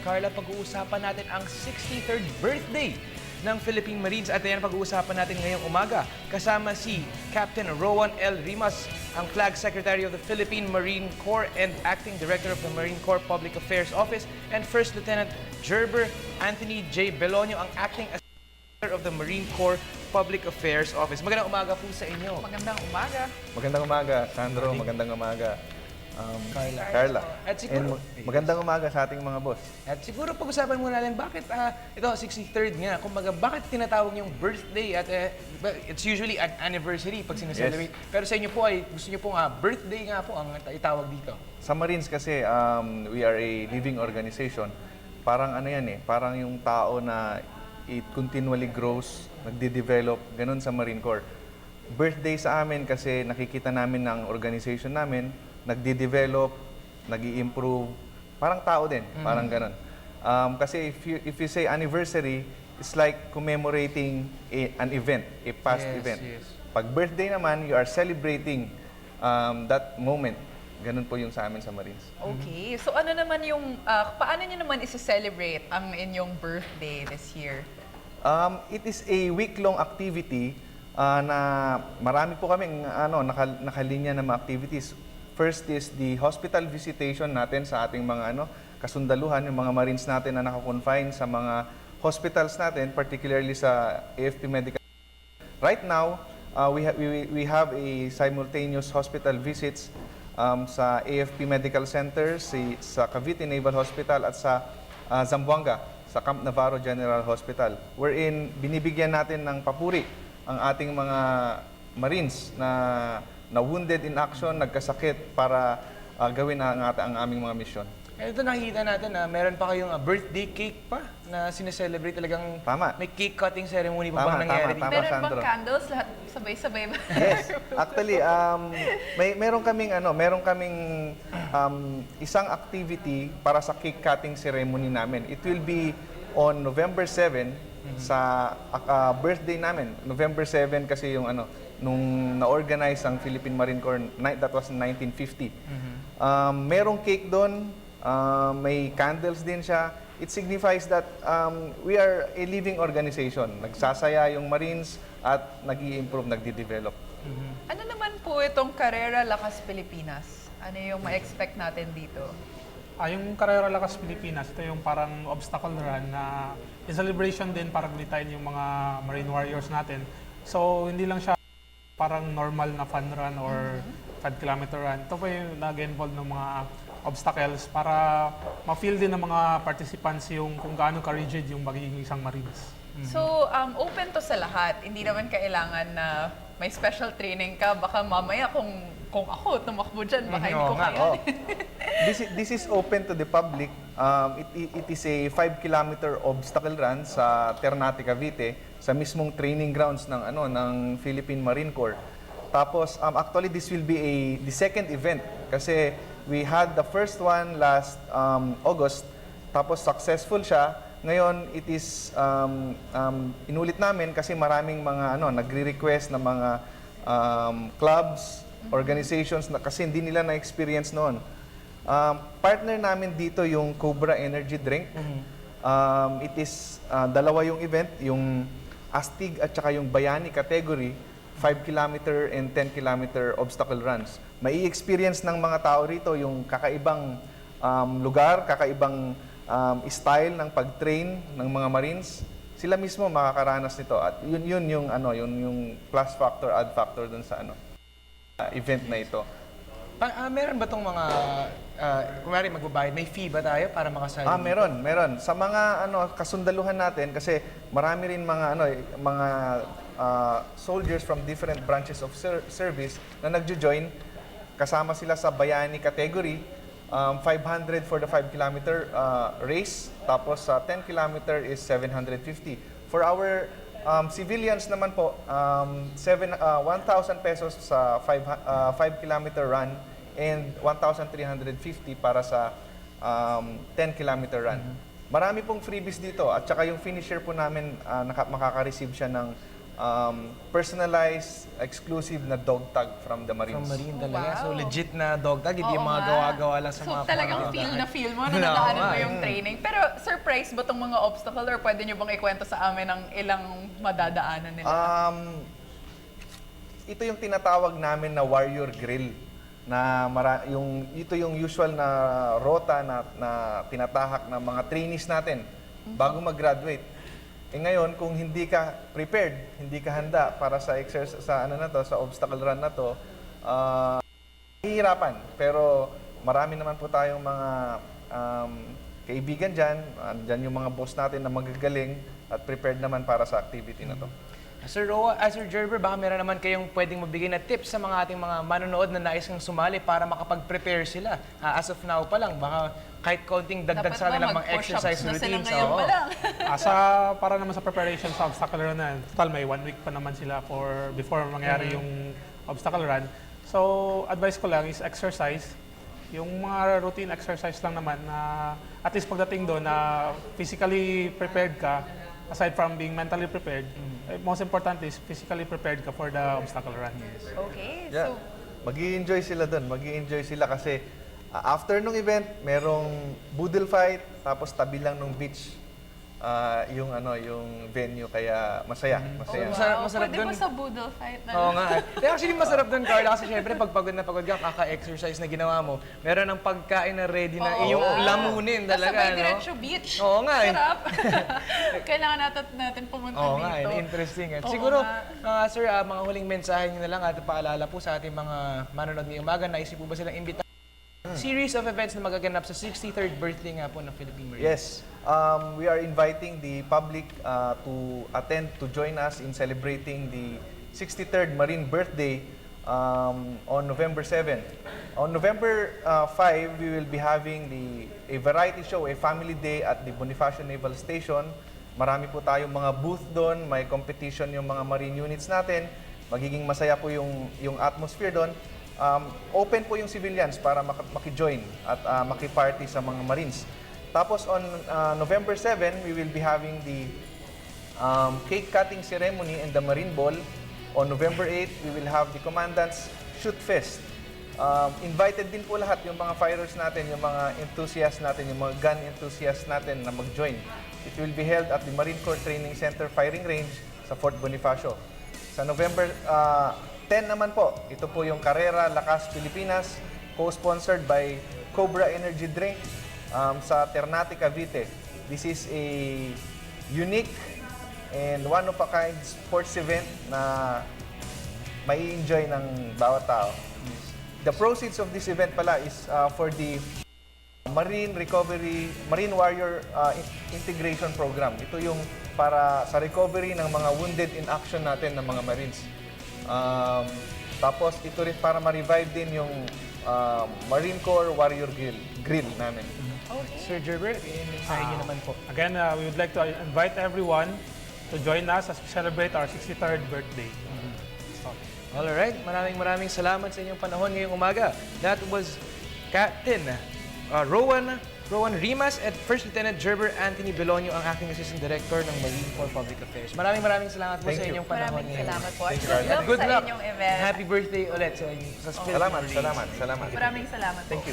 Carla, pag-uusapan natin ang 63rd birthday ng Philippine Marines at ayan pag-uusapan natin ngayong umaga kasama si Captain Rowan L. Rimas, ang Flag Secretary of the Philippine Marine Corps and Acting Director of the Marine Corps Public Affairs Office, and First Lieutenant Gerber Anthony J. Belonio, ang Acting Assistant of the Marine Corps Public Affairs Office. Magandang umaga po sa inyo. Magandang umaga. Magandang umaga, Sandro. Magandang umaga, Carla. At siguro, Magandang umaga sa ating mga boss. At siguro pag-usapan muna natin bakit ito 63rd nga, kumbaga bakit tinatawag yung birthday at it's usually an anniversary pag sineselebrate. Pero sa inyo po ay gusto niyo pong birthday nga po ang itawag dito. Sa Marines kasi, we are a living organization. Parang ano yan parang yung tao na it continually grows, nagde-develop, ganun sa Marine Corps. Birthday sa amin kasi nakikita namin ng organization namin, nagde-develop, nag-i-improve, parang tao din, parang ganun. Kasi if you say anniversary, it's like commemorating an event, a past event. Yes. Pag birthday naman, you are celebrating that moment. Ganun po yung sa amin sa Marines. Okay. So ano naman yung, paano nyo naman isi-celebrate ang inyong birthday this year? It is a week-long activity na marami po kaming nakalinya na mga activities. First is the hospital visitation natin sa ating mga kasundaluhan, yung mga Marines natin na naka-confine sa mga hospitals natin, particularly sa AFP Medical. Right now, we have a simultaneous hospital visits sa AFP Medical Center, sa Cavite Naval Hospital at sa Zamboanga, sa Camp Navarro General Hospital, wherein binibigyan natin ng papuri ang ating mga Marines na wounded in action, nagkasakit para gawin ang aming mga misyon. Ito nakikita natin na meron pa kayong birthday cake pa na sineselebrate talagang Tama. may cake cutting ceremony pa Tama, bang nangyari tama, dito? Meron Sandro. bang candles? Lahat sabay-sabay ba? Yes. Actually, meron kaming isang activity para sa cake cutting ceremony namin. It will be on November 7 sa birthday namin. November 7 kasi yung nung na-organize ang Philippine Marine Corps, that was 1950. Merong cake doon, may candles din siya. It signifies that we are a living organization. Nagsasaya yung Marines at nag-i-improve, nagdi-develop. Ano naman po itong Carrera Lakas Pilipinas? Ano yung ma-expect natin dito? Yung Carrera Lakas Pilipinas, ito yung parang obstacle run na celebration din para gunitain yung mga Marine Warriors natin. So, hindi lang siya parang normal na fun run or 5-kilometer run. Ito po yung nag-involve ng mga obstacles para ma-feel din ng mga participants yung kung gaano ka-rigid yung magiging isang Marines. So, open to sa lahat. Hindi naman kailangan na may special training ka. Baka mamaya kung ako tumakbo dyan, baka hindi ko Oo nga, kaya. This is open to the public. It is a 5-kilometer obstacle run sa Ternate, Cavite, sa mismong training grounds ng Philippine Marine Corps. Tapos actually this will be the second event kasi we had the first one last August, tapos successful siya. Ngayon it is inulit namin kasi maraming mga nagre-request na mga clubs, organizations na kasi hindi nila na-experience noon. Partner namin dito yung Cobra Energy Drink. It is dalawa yung event, yung Astig at saka yung Bayani category, 5-kilometer and 10-kilometer obstacle runs. May experience ng mga tao rito yung kakaibang lugar, kakaibang style ng pag-train ng mga Marines. Sila mismo makakaranas nito at yun yung plus factor, add factor dun sa event na ito. Meron ba tong mga kunwari magbabayad, may fee ba tayo para makasali? Meron. Sa mga kasundaluhan natin kasi marami rin mga soldiers from different branches of service na nagjo-join. Kasama sila sa Bayani category, 500 for the 5-kilometer race, tapos sa 10-kilometer is 750. For our civilians naman po, 1,000 pesos sa 5-kilometer run and 1,350 para sa 10-kilometer run. Marami pong freebies dito at saka yung finisher po namin makaka-receive siya ng personalized, exclusive na dog tag from the Marines. From Marine talaga. Wow. So legit na dog tag, hindi Oo yung mga nga. gawa-gawa lang sa so, mga talagang pamamagitan. feel na feel mo na Oo nadaanan nga, mo yung training. Pero surprise ba tong mga obstacle or pwede nyo bang ikwento sa amin ang ilang madadaanan nila? Ito yung tinatawag namin na warrior grill na ito yung usual na rota na tinatahak ng mga trainees natin bago mag-graduate. Ngayon, kung hindi ka prepared, hindi ka handa para sa exercise sa sa obstacle run na to, hihirapan. Pero marami naman po tayong mga kaibigan diyan, andyan yung mga boss natin na magagaling at prepared naman para sa activity na to. Sir Sir Gerber, baka meron naman kayong pwedeng mabigay na tips sa mga ating mga manonood na nais kang sumali para makapag-prepare sila. As of now pa lang, baka kahit konting dagdag Dapat sa kanilang ba mga exercise mag-push-ups na sila routines. ngayon Oo. pa lang? Para naman sa preparation sa obstacle run na, total may 1 week pa naman sila before mangyari yung obstacle run. So, advice ko lang is exercise. Yung mga routine exercise lang naman na at least pagdating doon na physically prepared ka, aside from being mentally prepared, most important is physically prepared ka for the obstacle run. Okay, Yeah. so Mag-i-enjoy sila doon. Mag-i-enjoy sila kasi after nung event, merong boodle fight, tapos tabi lang nung beach yung venue, kaya masaya. Masaya. Masarap pwede dun. ba sa boodle fight na Oo nga. Kaya actually masarap doon, Carla, kasi syempre pag pagod na pagod ka, kaka-exercise na ginawa mo, meron ng pagkain na ready na iyong lamunin talaga, Kasabay no? diretso beach. Oo nga, eh. Sarap. Kailangan natin pumunta Oo nga, dito. interesting. At Oo siguro, nga. sir, mga huling mensahe niyo na lang at paalala po sa ating mga manonood ngayong umaga, naisip po ba silang imbita? Series of events na magaganap sa 63rd birthday nga po ng Philippine Marine. Yes. We are inviting the public to join us in celebrating the 63rd Marine birthday on November 7. On November 5, we will be having a variety show, a family day at the Bonifacio Naval Station. Marami po tayong mga booth doon, may competition yung mga marine units natin. Magiging masaya po yung atmosphere doon. Open po yung civilians para maki-join at maki-party sa mga Marines. Tapos on November 7, we will be having the cake cutting ceremony and the Marine Ball. On November 8, we will have the Commandant's Shoot Fest. Invited din po lahat yung mga firers natin, yung mga enthusiasts natin, yung mga gun enthusiasts natin na mag-join. It will be held at the Marine Corps Training Center Firing Range sa Fort Bonifacio. Sa November 10 naman po, ito po yung Carrera Lakas Pilipinas, co-sponsored by Cobra Energy Drink sa Ternate, Cavite. This is a unique and one-of-a-kind sports event na may enjoy ng bawat tao. The proceeds of this event pala is for the Marine Warrior Integration Program. Ito yung para sa recovery ng mga wounded in action natin ng mga Marines. Tapos ito rin para ma-revive din yung Marine Corps Warrior Grill namin. Sir Gerber, mensahe niyo naman po. Again, we would like to invite everyone to join us as we celebrate our 63rd birthday. Alright, maraming salamat sa inyong panahon ngayong umaga. That was Captain Rowan Rimas at First Lieutenant Gerber Anthony Belonio, ang acting Assistant Director ng Marine Corps Public Affairs. Maraming salamat po Thank sa you. inyong panahon Maraming ngayon. salamat po. Thank you, Good Carla. luck Good sa luck. inyong event. Happy birthday ulit sa Philippine Salamat, Marines. salamat. Maraming salamat po. Thank you.